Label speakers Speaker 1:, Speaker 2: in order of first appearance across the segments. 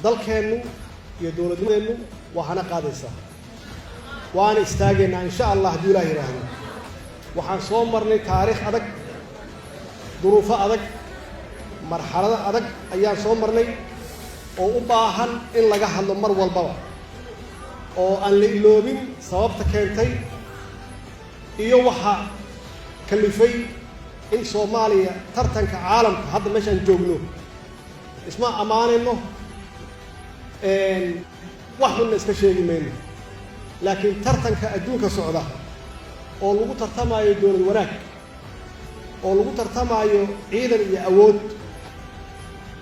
Speaker 1: dalkeennu iyo dowladnimadeennu waxaana qaadaysaa waana istaagaynaa insha allah hadduu ilaah yiraahdo waxaan soo marnay taariikh adag duruufo adag marxalado adag ayaan soo marnay oo u baahan in laga hadlo mar walbaba oo aan la iloobin sababta keentay iyo waxa kalifay in Soomaaliya tartanka caalamka hadda meeshaan joogno isma amaanayno wax xun iska sheegi mayno laakiin tartanka adduunka socda oo lagu tartamayo dowlad wanaag oo lagu tartamayo ciidan iyo awood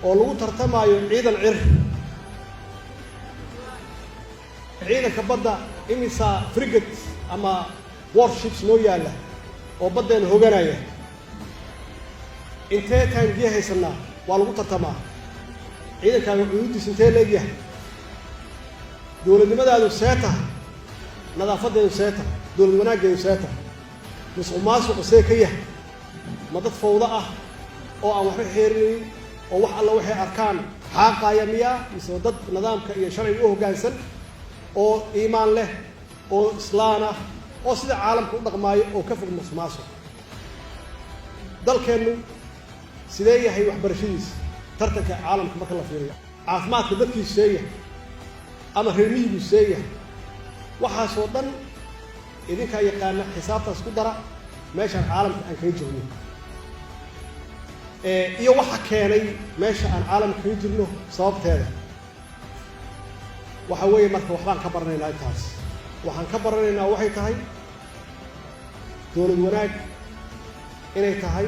Speaker 1: oo lagu tartamayo ciidan ciidanka badda imisa frigate ama warships noo yaala oo baddeen hoganaya intee taangiye haysanaa waa lagu tartamaa ciidankaaga cududiisa intee leegyahay dowladnimadaadu seeta nadaafadeedu seeta dowlad wanaaggeedu seeta musuqmaasuqa see ka yahay ma dad fawda ah oo aan waxba xeerinayn oo wax alla waxay arkaan xaaqaaya miyaa mise dad nidaamka iyo sharciga u hoggaansan oo iimaan leh oo islaan ah oo sida caalamka u dhaqmaayo oo ka fog musuqmaasuq dalkeennu sidee yahay waxbarashadiisa tartanka caalamka marka la fiiriyo caafimaadka dadkiisu see yahay ama reer miyigu see yahay waxaasoo dhan idinkaa yaqaana xisaabtaas ku dara meeshaan caalamka aan kaga jirno iyo waxa keenay meesha aan caalamka kaga jirno sababteeda waxa weeye marka waxbaan ka baranaynaa intaas waxaan ka baranaynaa waxay tahay dowlad wanaag inay tahay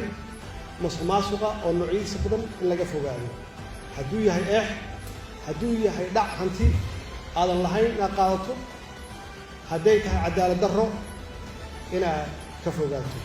Speaker 1: musuqmaasuqa oo noocyadiisa badan in laga fogaado hadduu yahay eex hadduu yahay dhac hanti aadan lahayn inaad qaadato hadday tahay cadaalad darro inaad ka fogaato